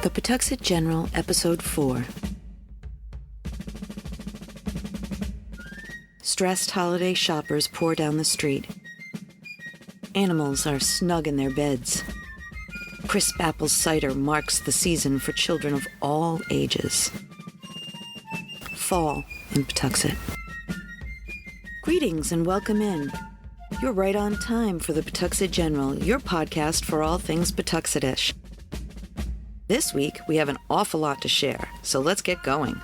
The Pawtuxet General, Episode 4. Stressed holiday shoppers pour down the street. Animals are snug in their beds. Crisp apple cider marks the season for children of all ages. Fall in Pawtuxet. Greetings and welcome in. You're right on time for the Pawtuxet General, your podcast for all things Pawtuxetish. This week, we have an awful lot to share, so let's get going.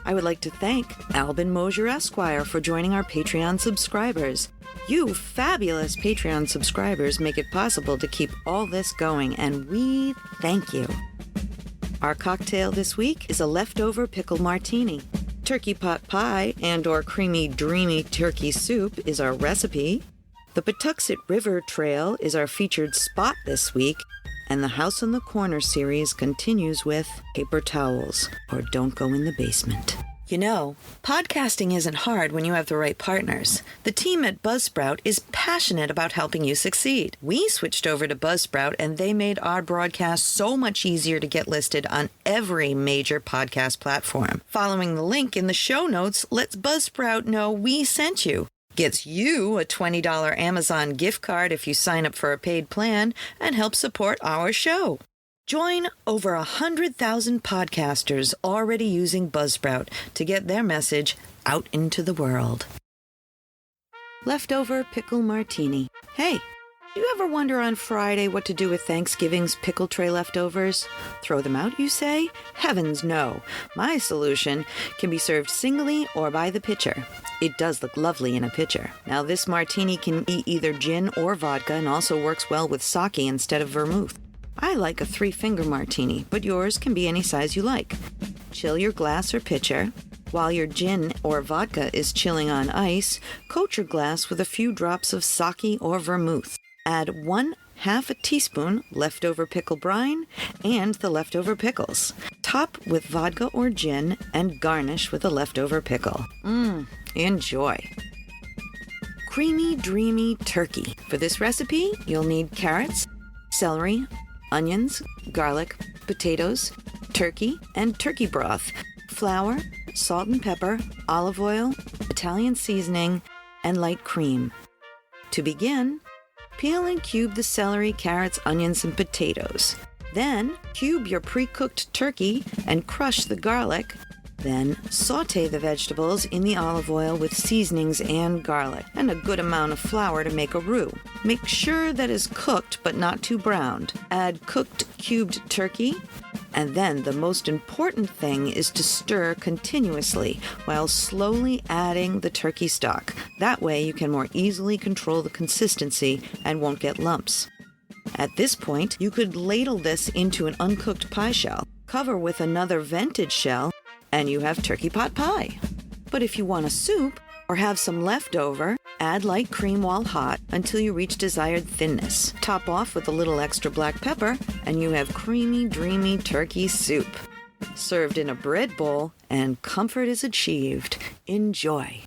I would like to thank Albin Mosier Esquire for joining our Patreon subscribers. You fabulous Patreon subscribers make it possible to keep all this going, and we thank you. Our cocktail this week is a leftover pickle martini. Turkey pot pie and/or creamy Dreamy turkey soup is our recipe. The Pawtuxet River Trail is our featured spot this week. And the House on the Corner series continues with Paper Towels, or Don't Go in the Basement. You know, podcasting isn't hard when you have the right partners. The team at Buzzsprout is passionate about helping you succeed. We switched over to Buzzsprout, and they made our broadcast so much easier to get listed on every major podcast platform. Following the link in the show notes lets Buzzsprout know we sent you. Gets you a $20 Amazon gift card if you sign up for a paid plan and help support our show. Join over 100,000 podcasters already using Buzzsprout to get their message out into the world. Leftover pickle martini. Hey, do you ever wonder on Friday what to do with Thanksgiving's pickle tray leftovers? Throw them out, you say? Heavens no. My solution can be served singly or by the pitcher. It does look lovely in a pitcher. Now, this martini can be either gin or vodka and also works well with sake instead of vermouth. I like a 3-finger martini, but yours can be any size you like. Chill your glass or pitcher. While your gin or vodka is chilling on ice, coat your glass with a few drops of sake or vermouth. Add 1/2 teaspoon leftover pickle brine and the leftover pickles. Top with vodka or gin and garnish with a leftover pickle. Enjoy. Creamy Dreamy turkey. For this recipe, you'll need carrots, celery, onions, garlic, potatoes, turkey, and turkey broth, flour, salt and pepper, olive oil, Italian seasoning, and light cream. To begin, peel and cube the celery, carrots, onions, and potatoes. Then, cube your pre-cooked turkey and crush the garlic. Then, saute the vegetables in the olive oil with seasonings and garlic, and a good amount of flour to make a roux. Make sure that is cooked but not too browned. Add cooked cubed turkey, and then the most important thing is to stir continuously while slowly adding the turkey stock. That way you can more easily control the consistency and won't get lumps. At this point, you could ladle this into an uncooked pie shell, cover with another vented shell, and you have turkey pot pie. But if you want a soup or have some leftover, add light cream while hot until you reach desired thinness. Top off with a little extra black pepper, and you have creamy, dreamy turkey soup. Served in a bread bowl, and comfort is achieved. Enjoy.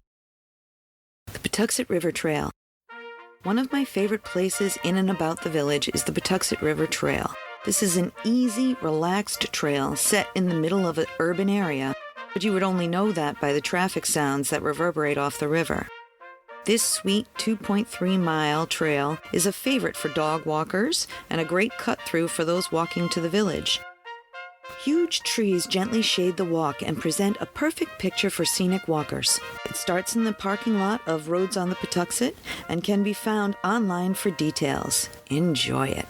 The Pawtuxet River Trail. One of my favorite places in and about the village is the Pawtuxet River Trail. This is an easy, relaxed trail set in the middle of an urban area, but you would only know that by the traffic sounds that reverberate off the river. This sweet 2.3-mile trail is a favorite for dog walkers and a great cut-through for those walking to the village. Huge trees gently shade the walk and present a perfect picture for scenic walkers. It starts in the parking lot of Roads on the Pawtuxet and can be found online for details. Enjoy it.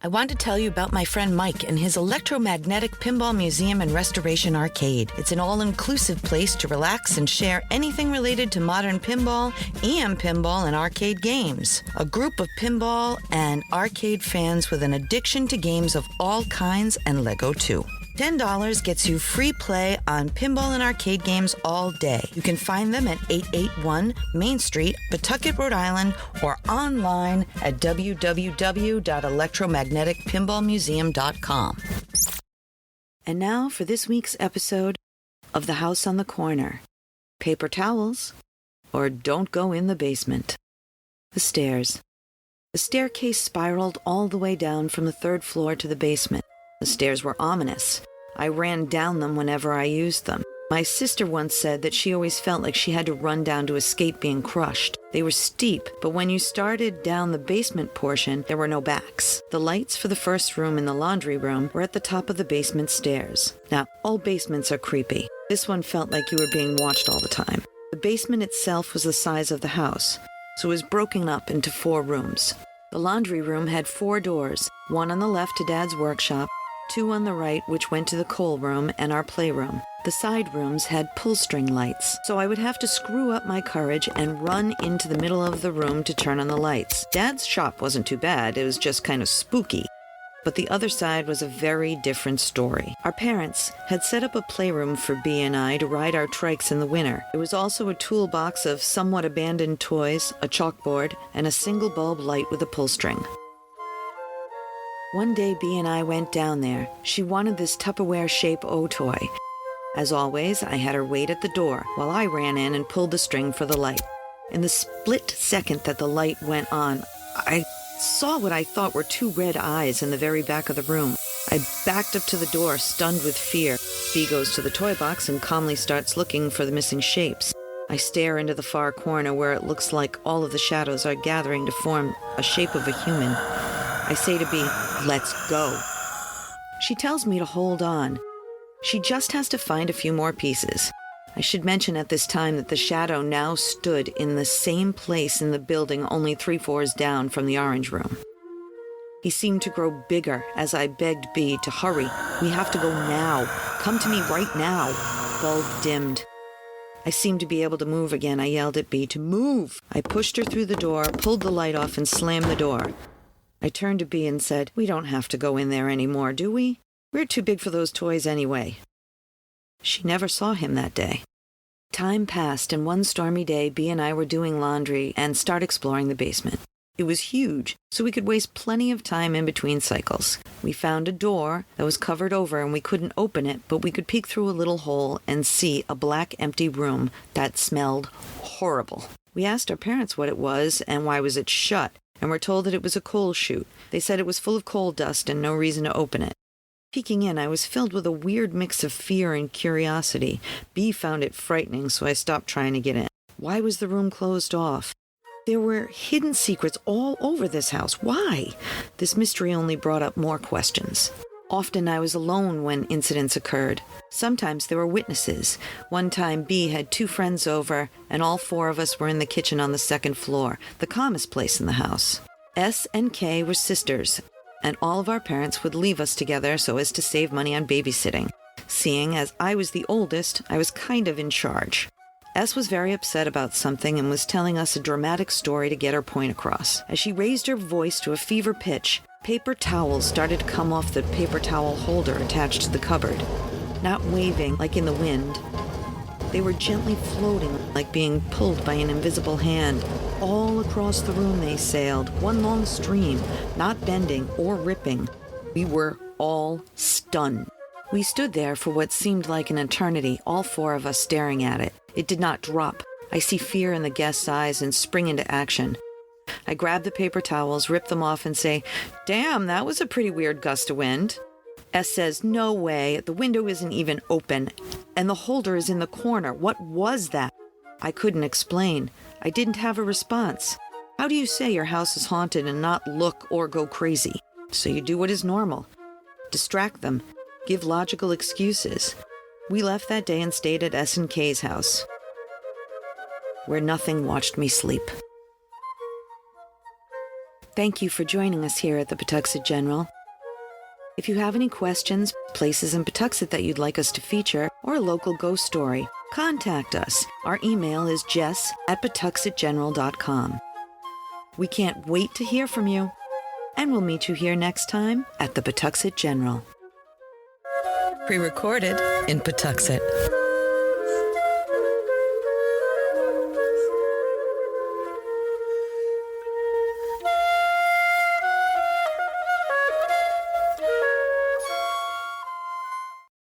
I want to tell you about my friend Mike and his electromagnetic pinball museum and restoration arcade. It's an all-inclusive place to relax and share anything related to modern pinball and arcade games. A group of pinball and arcade fans with an addiction to games of all kinds and Lego too. $10 gets you free play on pinball and arcade games all day. You can find them at 881 Main Street, Pawtucket, Rhode Island, or online at www.electromagneticpinballmuseum.com. And now for this week's episode of The House on the Corner. Paper towels, or don't go in the basement. The stairs. The staircase spiraled all the way down from the 3rd floor to the basement. The stairs were ominous. I ran down them whenever I used them. My sister once said that she always felt like she had to run down to escape being crushed. They were steep, but when you started down the basement portion, there were no backs. The lights for the first room and the laundry room were at the top of the basement stairs. Now, all basements are creepy. This one felt like you were being watched all the time. The basement itself was the size of the house, so it was broken up into 4 rooms. The laundry room had 4 doors, one on the left to Dad's workshop, 2 on the right which went to the coal room and our playroom. The side rooms had pull-string lights, so I would have to screw up my courage and run into the middle of the room to turn on the lights. Dad's shop wasn't too bad, it was just kind of spooky. But the other side was a very different story. Our parents had set up a playroom for B and I to ride our trikes in the winter. There was also a toolbox of somewhat abandoned toys, a chalkboard, and a single bulb light with a pull string. One day B and I went down there. She wanted this Tupperware shape O toy. As always, I had her wait at the door while I ran in and pulled the string for the light. In the split second that the light went on, I saw what I thought were 2 red eyes in the very back of the room. I backed up to the door, stunned with fear. B goes to the toy box and calmly starts looking for the missing shapes. I stare into the far corner where it looks like all of the shadows are gathering to form a shape of a human. I say to B, "Let's go." She tells me to hold on. She just has to find a few more pieces. I should mention at this time that the shadow now stood in the same place in the building only 3 floors down from the orange room. He seemed to grow bigger as I begged B to hurry. "We have to go now. Come to me right now." Bulb dimmed. I seemed to be able to move again. I yelled at B to move. I pushed her through the door, pulled the light off, and slammed the door. I turned to B and said, "We don't have to go in there anymore, do we? We're too big for those toys anyway." She never saw him that day. Time passed, and one stormy day, B and I were doing laundry and start exploring the basement. It was huge, so we could waste plenty of time in between cycles. We found a door that was covered over and we couldn't open it, but we could peek through a little hole and see a black empty room that smelled horrible. We asked our parents what it was and why was it shut, and were told that it was a coal chute. They said it was full of coal dust and no reason to open it. Peeking in, I was filled with a weird mix of fear and curiosity. B found it frightening, so I stopped trying to get in. Why was the room closed off? There were hidden secrets all over this house. Why? This mystery only brought up more questions. Often I was alone when incidents occurred. Sometimes there were witnesses. One time B had 2 friends over, and all 4 of us were in the kitchen on the 2nd floor, the calmest place in the house. S and K were sisters, and all of our parents would leave us together so as to save money on babysitting. Seeing as I was the oldest, I was kind of in charge. S was very upset about something and was telling us a dramatic story to get her point across. As she raised her voice to a fever pitch, paper towels started to come off the paper towel holder attached to the cupboard. Not waving like in the wind. They were gently floating like being pulled by an invisible hand. All across the room they sailed, one long stream, not bending or ripping. We were all stunned. We stood there for what seemed like an eternity, all 4 of us staring at it. It did not drop. I see fear in the guest's eyes and spring into action. I grab the paper towels, rip them off, and say, "Damn, that was a pretty weird gust of wind." S says, "No way, the window isn't even open, and the holder is in the corner. What was that?" I couldn't explain. I didn't have a response. How do you say your house is haunted and not look or go crazy? So you do what is normal. Distract them. Give logical excuses. We left that day and stayed at S and K's house, where nothing watched me sleep. Thank you for joining us here at the Pawtuxet General. If you have any questions, places in Pawtuxet that you'd like us to feature, or a local ghost story, contact us. Our email is jess@pawtuxetgeneral.com. We can't wait to hear from you, and we'll meet you here next time at the Pawtuxet General. Pre-recorded in Pawtuxet.